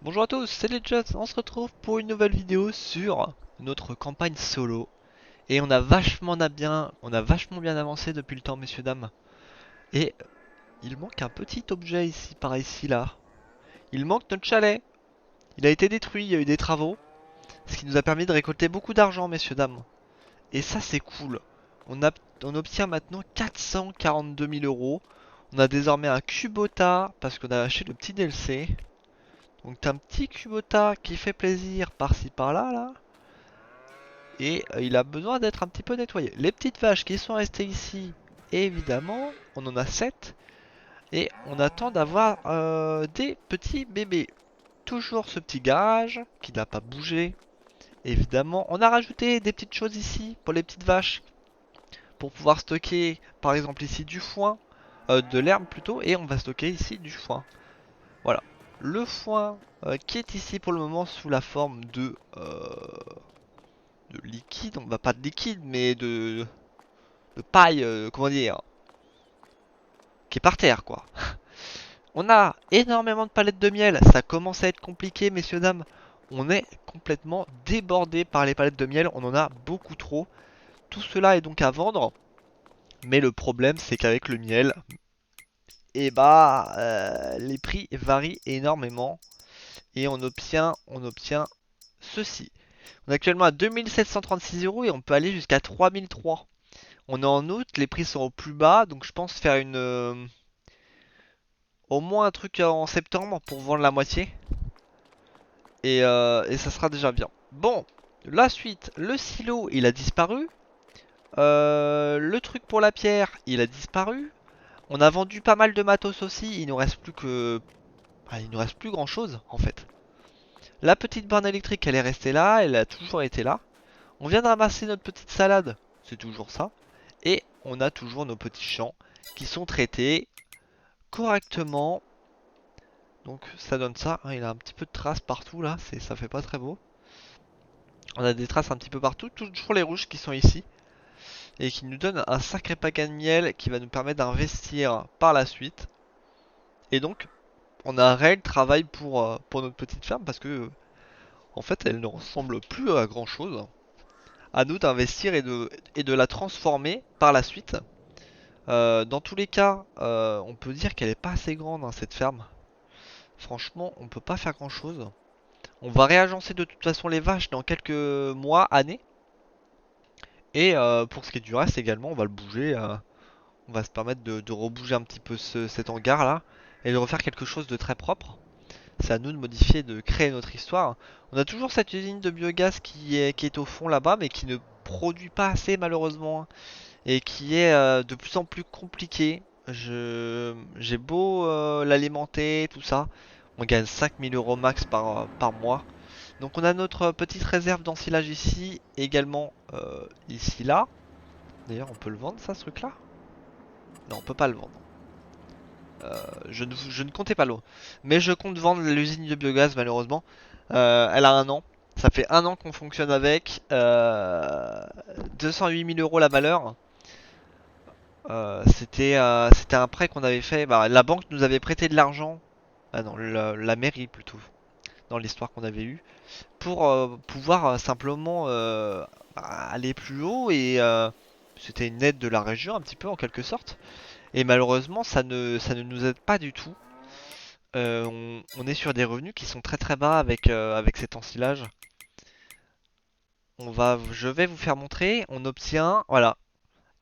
Bonjour à tous, c'est les Jets, on se retrouve pour une nouvelle vidéo sur notre campagne solo. Et on a vachement bien avancé depuis le temps, messieurs dames. Et il manque un petit objet ici, par ici là. Il manque notre chalet. Il a été détruit, il y a eu des travaux, ce qui nous a permis de récolter beaucoup d'argent, messieurs dames. Et ça c'est cool. On obtient maintenant 442 000 euros. On a désormais un Kubota parce qu'on a acheté le petit DLC. Donc t'as un petit Kubota qui fait plaisir par-ci par-là là. Et il a besoin d'être un petit peu nettoyé. Les petites vaches qui sont restées ici, évidemment, on en a 7 et on attend d'avoir des petits bébés. Toujours ce petit garage qui n'a pas bougé. Évidemment, on a rajouté des petites choses ici pour les petites vaches pour pouvoir stocker par exemple ici du foin, de l'herbe plutôt, et on va stocker ici du foin. Voilà. Le foin qui est ici pour le moment sous la forme de liquide, on va pas de liquide mais de paille, comment dire, qui est par terre quoi. On a énormément de palettes de miel, ça commence à être compliqué messieurs dames. On est complètement débordé par les palettes de miel, on en a beaucoup trop. Tout cela est donc à vendre, mais le problème c'est qu'avec le miel, et les prix varient énormément et on obtient ceci. On est actuellement à 2736 euros et on peut aller jusqu'à 3003. On est en août, les prix sont au plus bas, donc je pense faire au moins un truc en septembre pour vendre la moitié. Et ça sera déjà bien. Bon, la suite, le silo il a disparu. Le truc pour la pierre il a disparu. On a vendu pas mal de matos aussi, il nous reste plus que... il nous reste plus grand chose en fait. La petite borne électrique elle est restée là, elle a toujours été là. On vient de ramasser notre petite salade, c'est toujours ça. Et on a toujours nos petits champs qui sont traités correctement. Donc ça donne ça, hein, il a un petit peu de traces partout là, ça fait pas très beau. On a des traces un petit peu partout, toujours les rouges qui sont ici. Et qui nous donnent un sacré paquet de miel qui va nous permettre d'investir par la suite. Et donc on a un réel travail pour notre petite ferme parce que en fait elle ne ressemble plus à grand chose. À nous d'investir et de la transformer par la suite. Dans tous les cas, on peut dire qu'elle est pas assez grande hein, cette ferme. Franchement, on peut pas faire grand chose. On va réagencer de toute façon les vaches dans quelques mois, années. Et pour ce qui est du reste également, on va le bouger. On va se permettre de rebouger un petit peu cet hangar là. Et de refaire quelque chose de très propre. C'est à nous de modifier, de créer notre histoire. On a toujours cette usine de biogaz qui est au fond là-bas, mais qui ne produit pas assez malheureusement, hein, et qui est de plus en plus compliqué. J'ai beau l'alimenter, tout ça. On gagne 5000 euros max par mois. Donc on a notre petite réserve d'ensilage ici, également ici là. D'ailleurs on peut le vendre ça ce truc là? Non on peut pas le vendre. Je ne comptais pas l'eau. Mais je compte vendre l'usine de biogaz malheureusement. Elle a un an. Ça fait un an qu'on fonctionne avec. 208 000 euros la valeur. C'était un prêt qu'on avait fait. Bah, la banque nous avait prêté de l'argent. Ah non, la mairie plutôt. Dans l'histoire qu'on avait eue. Pour pouvoir simplement aller plus haut. Et c'était une aide de la région un petit peu en quelque sorte. Et malheureusement ça ne nous aide pas du tout. On est sur des revenus qui sont très très bas avec cet ensilage. Je vais vous faire montrer. On obtient, voilà,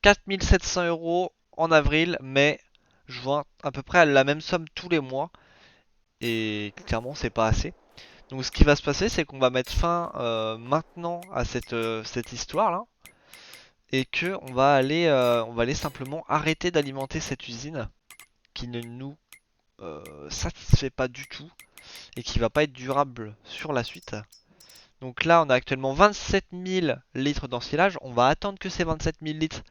4700 euros en avril, mai, juin, à peu près la même somme tous les mois. Et clairement, c'est pas assez. Donc, ce qui va se passer, c'est qu'on va mettre fin maintenant à cette histoire-là. Et que on va aller simplement arrêter d'alimenter cette usine qui ne nous satisfait pas du tout et qui va pas être durable sur la suite. Donc là, on a actuellement 27 000 litres d'ensilage. On va attendre que ces 27 000 litres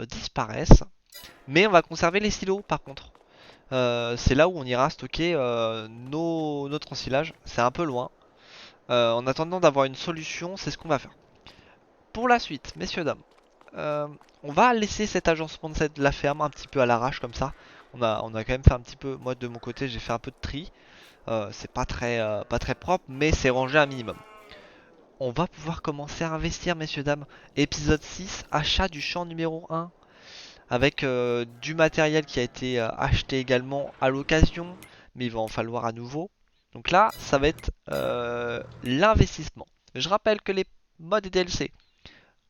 disparaissent. Mais on va conserver les silos par contre. C'est là où on ira stocker notre ensilage. C'est un peu loin. En attendant d'avoir une solution, c'est ce qu'on va faire. Pour la suite, messieurs, dames, on va laisser cet agencement de la ferme un petit peu à l'arrache comme ça. On a quand même fait un petit peu, moi de mon côté j'ai fait un peu de tri. C'est pas très propre, mais c'est rangé un minimum. On va pouvoir commencer à investir, messieurs, dames. Épisode 6, achat du champ numéro 1. Avec du matériel qui a été acheté également à l'occasion, mais il va en falloir à nouveau. Donc là, ça va être l'investissement. Je rappelle que les modes DLC,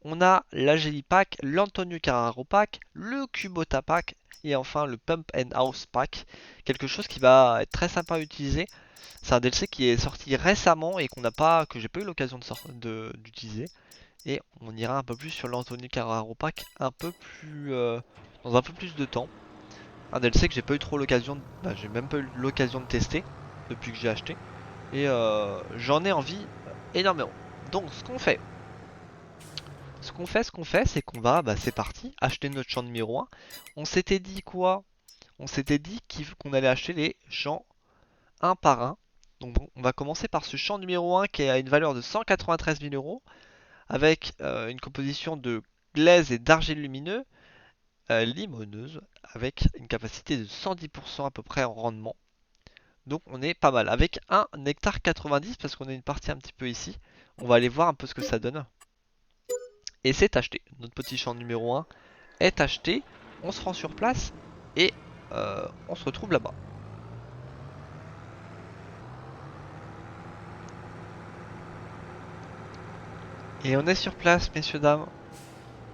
on a l'Ageli Pack, l'Antonio Carraro Pack, le Kubota Pack et enfin le Pump and House Pack. Quelque chose qui va être très sympa à utiliser. C'est un DLC qui est sorti récemment et que j'ai pas eu l'occasion d'utiliser. Et on ira un peu plus sur l'Anthony Carraro Pack dans un peu plus de temps. Un DLC que j'ai pas eu trop l'occasion, j'ai même pas eu l'occasion de tester depuis que j'ai acheté. Et j'en ai envie énormément. Donc ce qu'on fait, c'est qu'on va, c'est parti, acheter notre champ numéro 1. On s'était dit quoi? On s'était dit qu'on allait acheter les champs un par un. Donc bon, on va commencer par ce champ numéro 1 qui a une valeur de 193 000 euros avec une composition de glaise et d'argile lumineux limoneuse avec une capacité de 110% à peu près en rendement. Donc on est pas mal avec un hectare 90 parce qu'on a une partie un petit peu ici. On va aller voir un peu ce que ça donne. Et c'est acheté. Notre petit champ numéro 1 est acheté. On se rend sur place et on se retrouve là-bas. Et on est sur place, messieurs, dames.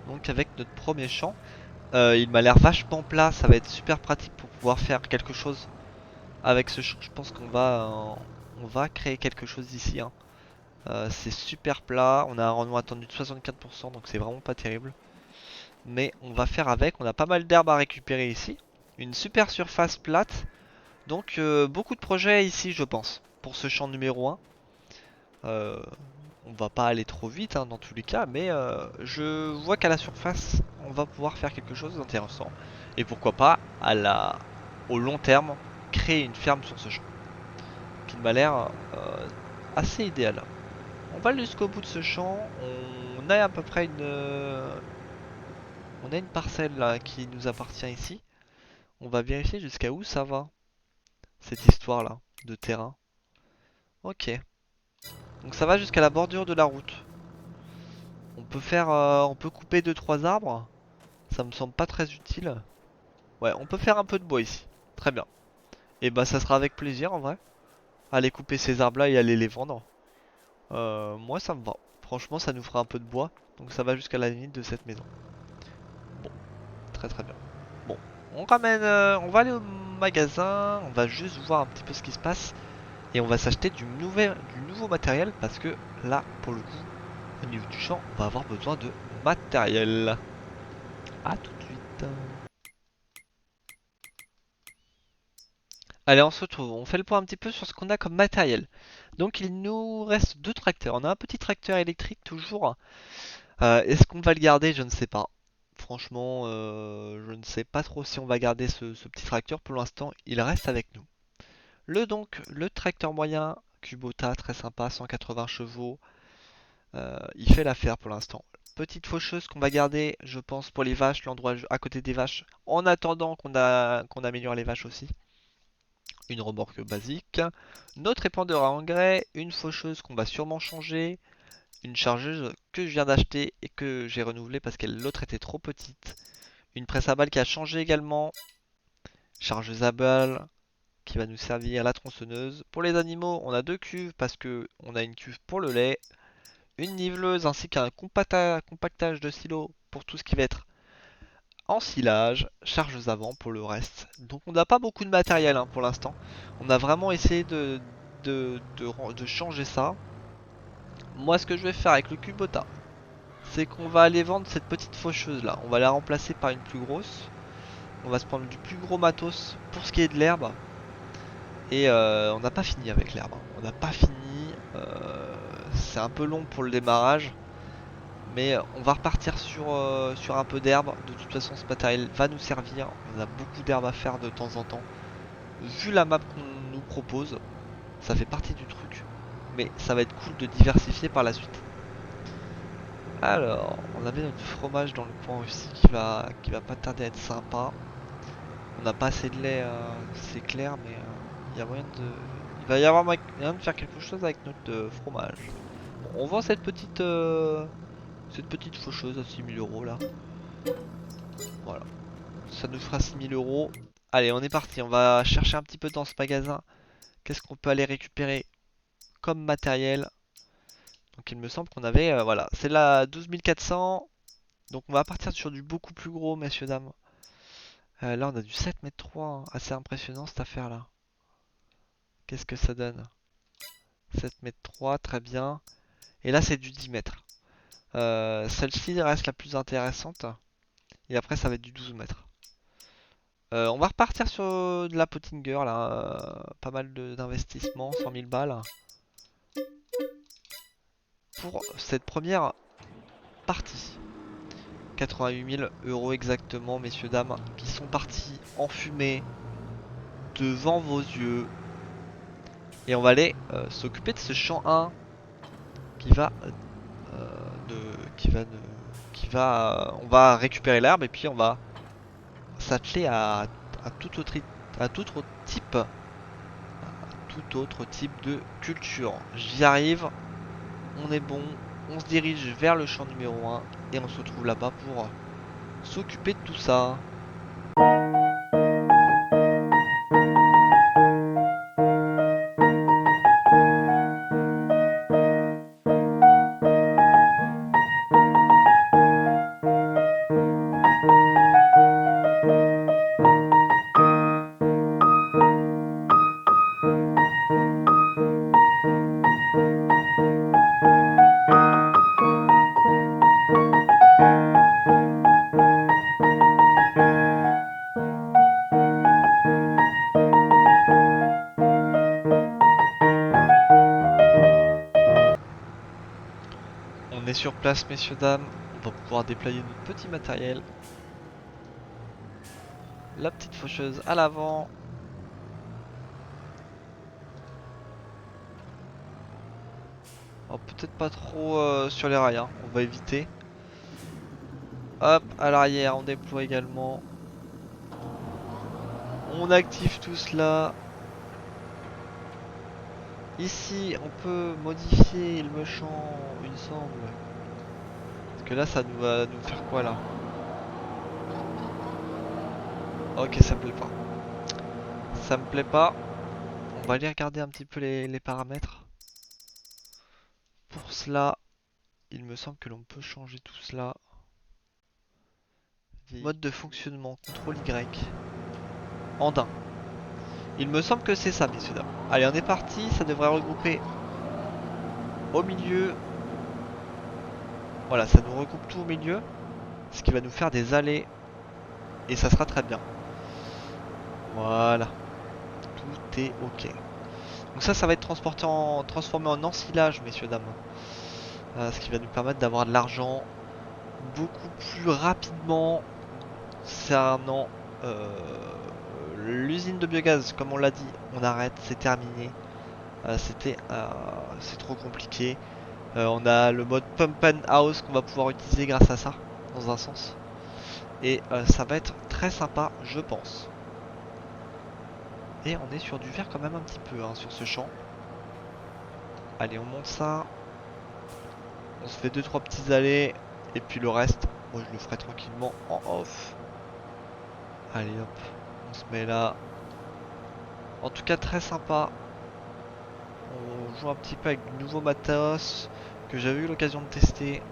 Donc avec notre premier champ. Il m'a l'air vachement plat. Ça va être super pratique pour pouvoir faire quelque chose avec ce champ. Je pense on va créer quelque chose ici, hein. C'est super plat. On a un rendement attendu de 64%. Donc c'est vraiment pas terrible. Mais on va faire avec. On a pas mal d'herbes à récupérer ici. Une super surface plate. Donc beaucoup de projets ici, je pense. Pour ce champ numéro 1. On va pas aller trop vite, hein, dans tous les cas, mais je vois qu'à la surface, on va pouvoir faire quelque chose d'intéressant. Et pourquoi pas, au long terme, créer une ferme sur ce champ. Qui m'a l'air assez idéal. On va aller jusqu'au bout de ce champ. On a à peu près on a une parcelle là, qui nous appartient ici. On va vérifier jusqu'à où ça va, cette histoire là, de terrain. Ok. Donc ça va jusqu'à la bordure de la route. On peut couper 2-3 arbres. Ça me semble pas très utile. Ouais, on peut faire un peu de bois ici. Très bien. Et bah ça sera avec plaisir en vrai. Aller couper ces arbres là et aller les vendre. Moi ça me va. Franchement ça nous fera un peu de bois. Donc ça va jusqu'à la limite de cette maison. Bon, très très bien. Bon, on va aller au magasin. On va juste voir un petit peu ce qui se passe. Et on va s'acheter du nouveau matériel. Parce que là, pour le coup, au niveau du champ, on va avoir besoin de matériel. A tout de suite. Allez, on se retrouve. On fait le point un petit peu sur ce qu'on a comme matériel. Donc, il nous reste deux tracteurs. On a un petit tracteur électrique toujours. Est-ce qu'on va le garder? Je ne sais pas. Franchement, je ne sais pas trop si on va garder ce petit tracteur. Pour l'instant, il reste avec nous. Le tracteur moyen, Kubota, très sympa, 180 chevaux. Il fait l'affaire pour l'instant. Petite faucheuse qu'on va garder, je pense, pour les vaches, l'endroit à côté des vaches, en attendant qu'on améliore les vaches aussi. Une remorque basique, notre épandeur à engrais, une faucheuse qu'on va sûrement changer, une chargeuse que je viens d'acheter et que j'ai renouvelée parce que l'autre était trop petite, une presse à balles qui a changé également, chargeuse à balles qui va nous servir, la tronçonneuse. Pour les animaux, on a deux cuves parce que on a une cuve pour le lait, une niveleuse ainsi qu'un compactage de silo pour tout ce qui va être ensilage, charges avant pour le reste. Donc on n'a pas beaucoup de matériel, hein, pour l'instant. On a vraiment essayé de changer ça. Moi ce que je vais faire avec le Kubota, c'est qu'on va aller vendre cette petite faucheuse là. On va la remplacer par une plus grosse. On va se prendre du plus gros matos pour ce qui est de l'herbe. Et on n'a pas fini avec l'herbe, hein. On n'a pas fini. C'est un peu long pour le démarrage. Mais on va repartir sur un peu d'herbe. De toute façon, ce matériel va nous servir. On a beaucoup d'herbe à faire de temps en temps. Vu la map qu'on nous propose, ça fait partie du truc. Mais ça va être cool de diversifier par la suite. Alors, on avait notre fromage dans le coin aussi qui va pas tarder à être sympa. On n'a pas assez de lait, c'est clair, mais il y a moyen de... Il va y avoir moyen de faire quelque chose avec notre fromage. Bon, on vend cette petite faucheuse à 6 000 € là. Voilà. Ça nous fera 6 000 €. Allez, on est parti. On va chercher un petit peu dans ce magasin. Qu'est-ce qu'on peut aller récupérer comme matériel? Donc il me semble qu'on avait... voilà, c'est la 12 400. Donc on va partir sur du beaucoup plus gros, messieurs, dames. Là, on a du 7,3 m, hein. Assez impressionnant cette affaire là. Qu'est-ce que ça donne? 7,3 m, très bien. Et là, c'est du 10 m. Celle-ci reste la plus intéressante. Et après, ça va être du 12 m. On va repartir sur de la Pottinger là. Pas mal d'investissement, 100 000 balles. Pour cette première partie. 88 000 € exactement, messieurs, dames, qui sont partis en fumée devant vos yeux. Et on va aller s'occuper de ce champ 1 qui va on va récupérer l'herbe et puis on va s'atteler à tout autre type de culture. J'y arrive, on est bon, on se dirige vers le champ numéro 1 et on se retrouve là-bas pour s'occuper de tout ça. On est sur place, messieurs, dames. On va pouvoir déployer notre petit matériel. La petite faucheuse à l'avant. Peut-être pas trop sur les rails, hein. On va éviter. Hop, à l'arrière, on déploie également. On active tout cela. Ici, on peut modifier le champ, il me semble. Parce que là, ça va nous faire quoi là? Ok, ça me plaît pas. Ça me plaît pas. On va aller regarder un petit peu les paramètres. Pour cela, il me semble que l'on peut changer tout cela. Mode de fonctionnement, contrôle Y. Andin. Il me semble que c'est ça, messieurs, dames. Allez, on est parti. Ça devrait regrouper au milieu. Voilà, ça nous regroupe tout au milieu. Ce qui va nous faire des allées. Et ça sera très bien. Voilà. Tout est ok. Donc ça va être transformé en ensilage, messieurs, dames. Ce qui va nous permettre d'avoir de l'argent beaucoup plus rapidement. Concernant l'usine de biogaz, comme on l'a dit, on arrête, c'est terminé. C'est trop compliqué. On a le mode pump and house qu'on va pouvoir utiliser grâce à ça, dans un sens. Et ça va être très sympa, je pense. Et on est sur du vert quand même un petit peu, hein, sur ce champ. Allez, on monte ça. On se fait 2-3 petits allées. Et puis le reste, moi je le ferai tranquillement en off. Allez hop, on se met là. En tout cas très sympa. On joue un petit peu avec du nouveau matos que j'avais eu l'occasion de tester.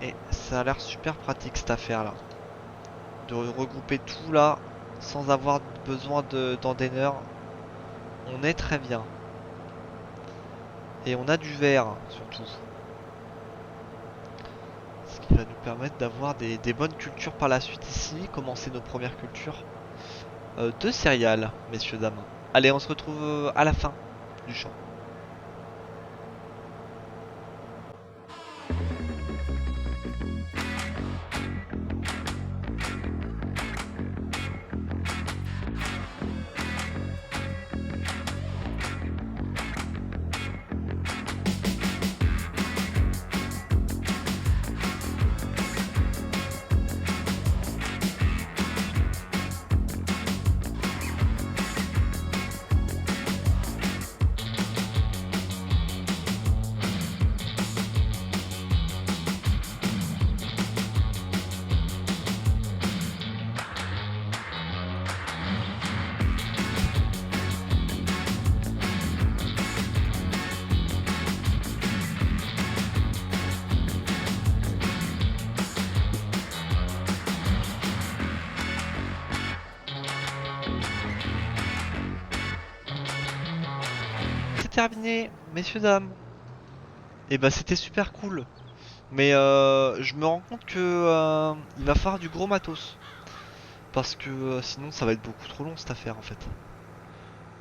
Et ça a l'air super pratique cette affaire là. De regrouper tout là sans avoir besoin d'anteneur. On est très bien. Et on a du vert surtout. Ce qui va nous permettre d'avoir des bonnes cultures par la suite ici. Commencer nos premières cultures de céréales, messieurs, dames. Allez, on se retrouve à la fin du champ. terminé, messieurs dames. Et bah c'était super cool. Mais je me rends compte que il va falloir du gros matos. Parce que sinon ça va être beaucoup trop long cette affaire en fait.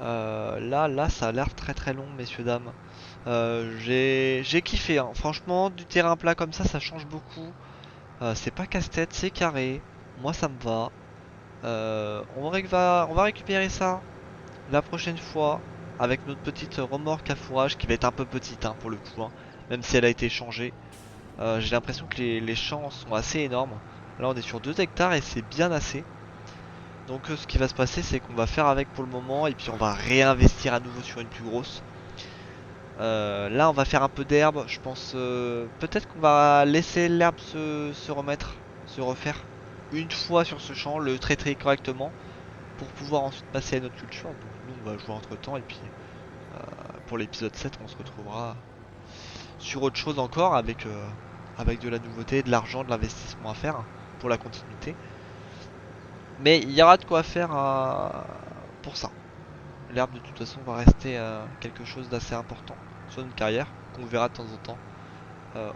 Là, ça a l'air très très long, messieurs dames. J'ai kiffé, hein. Franchement, du terrain plat comme ça change beaucoup. C'est pas casse-tête, c'est carré. Moi, ça me va. On va récupérer ça la prochaine fois avec notre petite remorque à fourrage qui va être un peu petite hein, pour le coup, hein, même si elle a été changée. J'ai l'impression que les champs sont assez énormes. Là, on est sur 2 hectares et c'est bien assez. Donc ce qui va se passer c'est qu'on va faire avec pour le moment et puis on va réinvestir à nouveau sur une plus grosse. Là on va faire un peu d'herbe, je pense peut-être qu'on va laisser l'herbe se remettre, se refaire une fois sur ce champ, le traiter correctement pour pouvoir ensuite passer à notre culture. Donc nous on va jouer entre temps et puis pour l'épisode 7 on se retrouvera sur autre chose encore avec de la nouveauté, de l'argent, de l'investissement à faire pour la continuité. Mais il y aura de quoi faire pour ça. L'herbe de toute façon va rester quelque chose d'assez important sur une carrière qu'on verra de temps en temps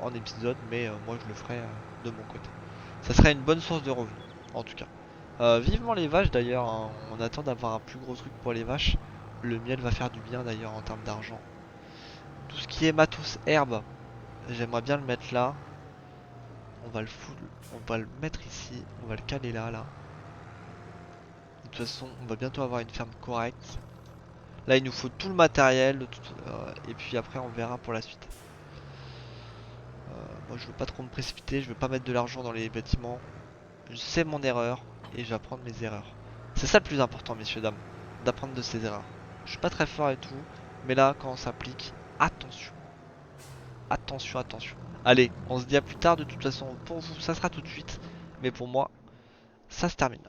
en épisode, mais moi je le ferai de mon côté. Ça serait une bonne source de revenus en tout cas. Vivement les vaches d'ailleurs, hein, on attend d'avoir un plus gros truc pour les vaches. Le miel va faire du bien d'ailleurs en termes d'argent. Tout ce qui est matos herbe, j'aimerais bien le mettre là. On va le foutre, on va le mettre ici, on va le caler là. De toute façon, on va bientôt avoir une ferme correcte. Là, il nous faut tout le matériel, et puis après, on verra pour la suite. Moi, je veux pas trop me précipiter, je veux pas mettre de l'argent dans les bâtiments. Je sais mon erreur, et je vais apprendre mes erreurs. C'est ça le plus important, messieurs, dames, d'apprendre de ses erreurs. Je suis pas très fort et tout, mais là, quand on s'applique, attention. Attention, attention. Allez, on se dit à plus tard, de toute façon, pour vous, ça sera tout de suite. Mais pour moi, ça se termine.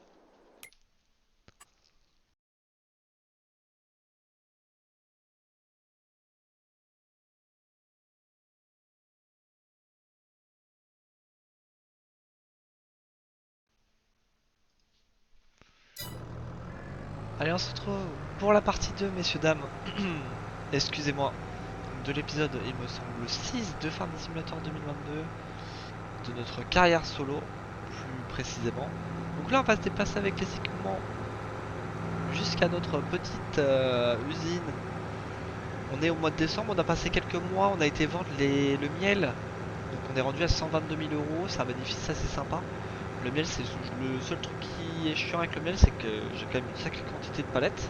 Allez, on se retrouve pour la partie 2, messieurs, dames. Excusez-moi. De l'épisode, il me semble, 6 de Farming Simulator 2022, de notre carrière solo, plus précisément. Donc là, on va se déplacer avec les équipements jusqu'à notre petite usine. On est au mois de décembre, on a passé quelques mois, on a été vendre le miel. Donc on est rendu à 122 000 euros, c'est un bénéfice assez sympa. Le miel, c'est le seul truc qui est chiant avec le miel, c'est que j'ai quand même une sacrée quantité de palettes.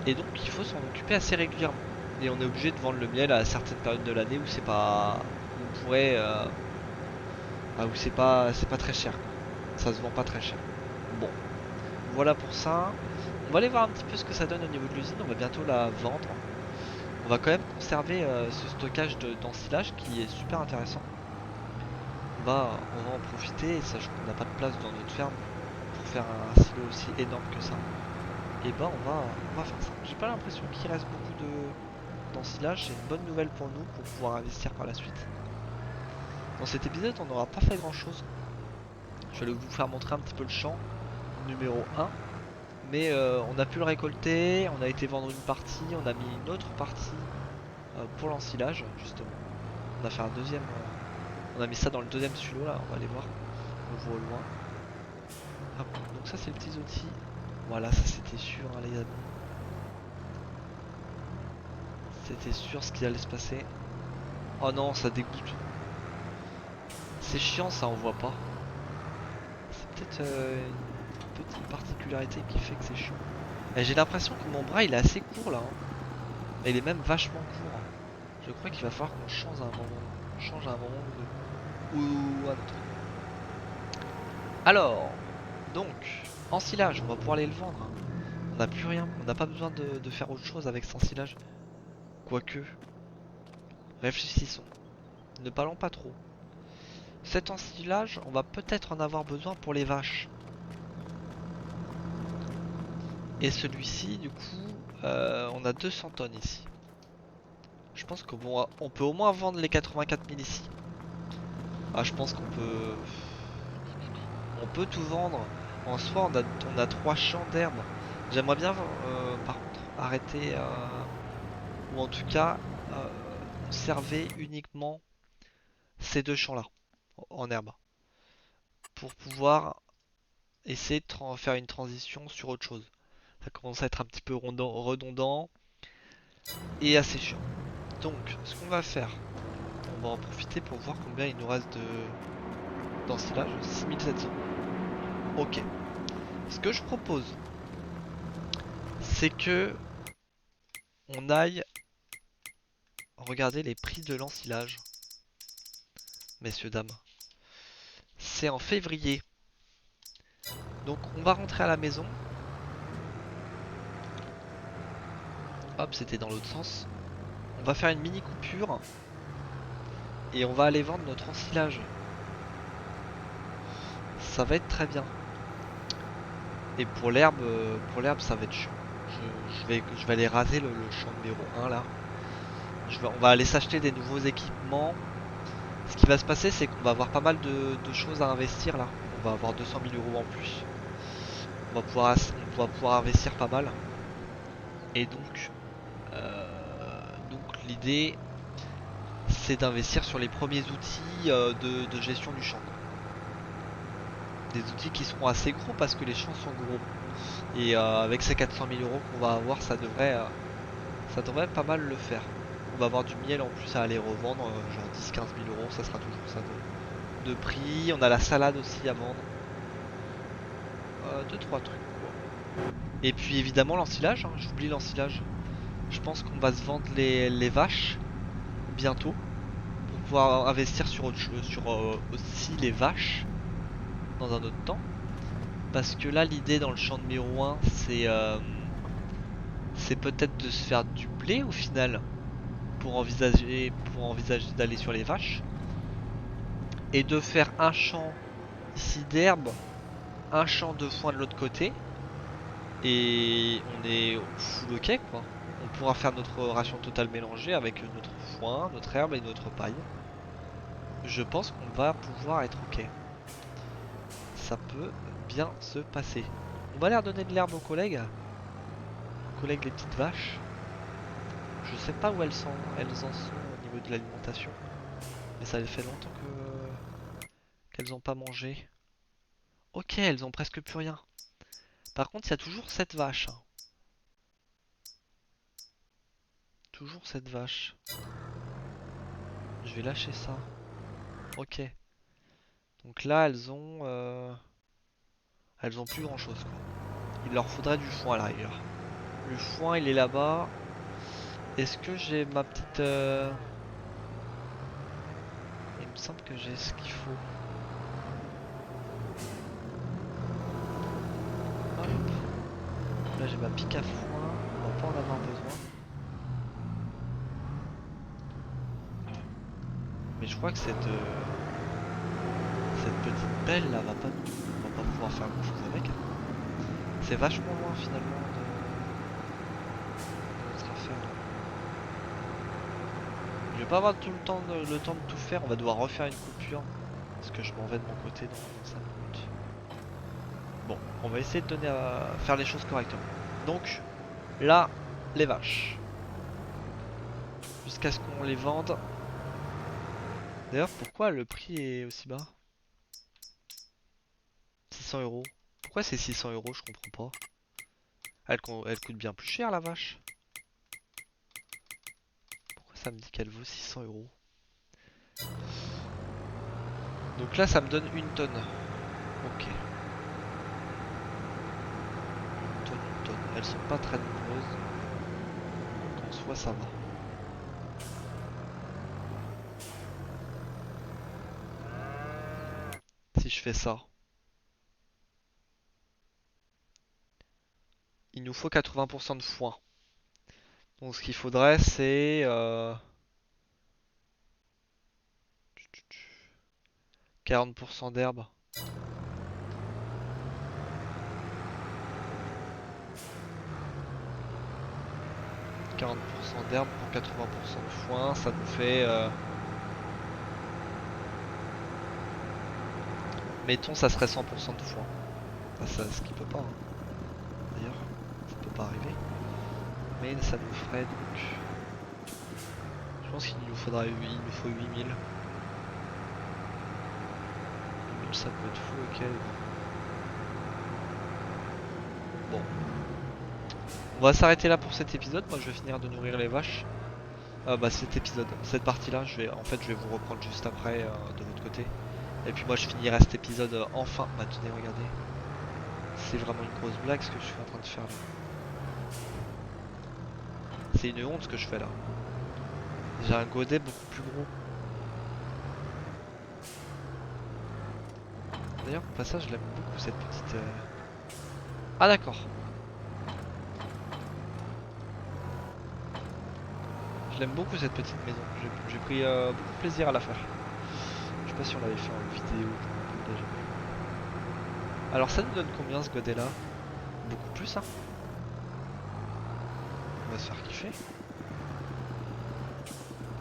Et donc il faut s'en occuper assez régulièrement. Et on est obligé de vendre le miel à certaines périodes de l'année où c'est pas. Où on pourrait. Où c'est pas très cher. Ça se vend pas très cher. Bon, voilà pour ça. On va aller voir un petit peu ce que ça donne au niveau de l'usine. On va bientôt la vendre. On va quand même conserver ce stockage d'ensilage qui est super intéressant. On va en profiter, sachant qu'on n'a pas de place dans notre ferme pour faire un silo aussi énorme que ça. Et bah on va faire ça. J'ai pas l'impression qu'il reste beaucoup d'ensilage, c'est une bonne nouvelle pour nous pour pouvoir investir par la suite. Dans cet épisode on n'aura pas fait grand chose. Je vais vous faire montrer un petit peu le champ numéro 1. Mais on a pu le récolter, on a été vendre une partie, on a mis une autre partie pour l'ensilage justement. On a fait un deuxième, on a mis ça dans le deuxième silo là, on va aller voir, on le voit au loin. Hop, donc ça c'est les petits outils. Voilà, ça c'était sûr hein, les amis. C'était sûr ce qui allait se passer. Oh non, ça dégoûte. C'est chiant ça, on voit pas. C'est peut-être une petite particularité qui fait que c'est chiant. Et j'ai l'impression que mon bras il est assez court là. Hein. Et il est même vachement court. Je crois qu'il va falloir qu'on change à un moment. Change à un moment ou à un autre. Alors, donc, ensilage, on va pouvoir aller le vendre. Hein. On n'a plus rien, on n'a pas besoin de faire autre chose avec cet ensilage. Quoique, réfléchissons. Ne parlons pas trop. Cet ensilage, on va peut-être en avoir besoin pour les vaches. Et celui-ci, du coup, on a 200 tonnes ici. Je pense qu'on peut au moins vendre les 84 000 ici. Ah, je pense on peut tout vendre. En soi, on a 3 champs d'herbe. J'aimerais bien, par contre, arrêter. ou en tout cas conserver uniquement ces deux champs là en herbe pour pouvoir essayer de faire une transition sur autre chose. Ça commence à être un petit peu redondant et assez chiant. Donc ce qu'on va faire, on va en profiter pour voir combien il nous reste d'ensilage. 6700. Ok. Ce que je propose, c'est que on aille regarder les prix de l'ensilage. Messieurs, dames. C'est en février. Donc on va rentrer à la maison. Hop, c'était dans l'autre sens. On va faire une mini coupure. Et on va aller vendre notre ensilage. Ça va être très bien. Et pour l'herbe ça va être chiant. Je vais aller raser le champ numéro 1 là. On va aller s'acheter des nouveaux équipements. Ce qui va se passer, c'est qu'on va avoir pas mal de choses à investir là. On va avoir 200 000 euros en plus. On va pouvoir investir pas mal. Et donc l'idée, c'est d'investir sur les premiers outils de gestion du champ. Des outils qui seront assez gros parce que les champs sont gros. Et avec ces 400 000 euros qu'on va avoir, ça devrait pas mal le faire. On va avoir du miel en plus à aller revendre, genre 10-15 000 euros, ça sera toujours ça de prix. On a la salade aussi à vendre. 2-3 trucs quoi. Et puis évidemment l'ensilage, hein, j'oublie l'ensilage. Je pense qu'on va se vendre les vaches bientôt pour pouvoir investir sur autre chose, sur aussi les vaches dans un autre temps. Parce que là l'idée dans le champ numéro 1 c'est peut-être de se faire du blé au final pour envisager d'aller sur les vaches et de faire un champ ici d'herbe, un champ de foin de l'autre côté et on est full ok quoi. On pourra faire notre ration totale mélangée avec notre foin, notre herbe et notre paille. Je pense qu'on va pouvoir être ok. Ça peut bien se passer. On va aller redonner de l'herbe aux collègues. Aux collègues les petites vaches. Je sais pas où elles en sont au niveau de l'alimentation. Mais ça fait longtemps qu'elles ont pas mangé. Ok, elles ont presque plus rien. Par contre, il y a toujours cette vache, hein. Toujours cette vache. Je vais lâcher ça. Ok. Donc là, elles ont plus grand chose quoi. Il leur faudrait du foin à l'arrière. Le foin, il est là-bas. Est-ce que j'ai ma petite... Il me semble que j'ai ce qu'il faut. Hop. Là, j'ai ma pique à foin. On va pas en avoir besoin. Mais je crois que cette petite pelle là on va pas pouvoir faire grand chose avec. C'est vachement loin finalement de notre affaire là. Je vais pas avoir tout le temps de tout faire, on va devoir refaire une coupure. Parce que je m'en vais de mon côté dans 5 minutes. Bon, on va essayer de faire les choses correctement. Donc, là, les vaches. Jusqu'à ce qu'on les vende. D'ailleurs, pourquoi le prix est aussi bas? 600 euros. Pourquoi c'est 600 euros? Je comprends pas. Elle coûte bien plus cher la vache. Pourquoi ça me dit qu'elle vaut 600 euros? Donc là, ça me donne une tonne. Ok. Une tonne. Elles sont pas très nombreuses. Donc en soi, ça va. Si je fais ça. Il nous faut 80% de foin. Donc ce qu'il faudrait c'est 40% d'herbe. 40% d'herbe pour 80% de foin, ça nous fait... mettons ça serait 100% de foin. Ce qui peut pas, hein. D'ailleurs, ça peut pas arriver. Mais ça nous ferait donc pense qu'il nous faudra, il nous faut 8000. 8000 ça peut être fou, ok. Bon. On va s'arrêter là pour cet épisode, moi je vais finir de nourrir les vaches. Bah cet épisode, cette partie là, en fait je vais vous reprendre juste après de l'autre côté. Et puis moi je finirai cet épisode enfin. Bah tenez, regardez. C'est vraiment une grosse blague ce que je suis en train de faire là. C'est une honte ce que je fais là. J'ai un godet beaucoup plus gros. D'ailleurs au passage je l'aime beaucoup cette petite... Ah d'accord. Je l'aime beaucoup cette petite maison. J'ai pris beaucoup de plaisir à la faire. Je sais pas si on l'avait fait en vidéo, je me rappelle déjà. Alors ça nous donne combien ce godet là? Beaucoup plus hein. On va se faire kiffer.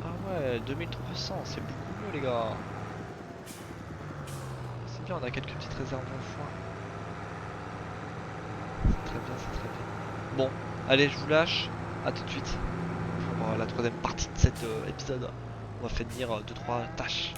Ah ouais, 2300, c'est beaucoup mieux les gars. C'est bien, on a quelques petites réserves en foin. C'est très bien, c'est très bien. Bon, allez, je vous lâche. À tout de suite pour la troisième partie de cet épisode. On va finir 2-3 tâches.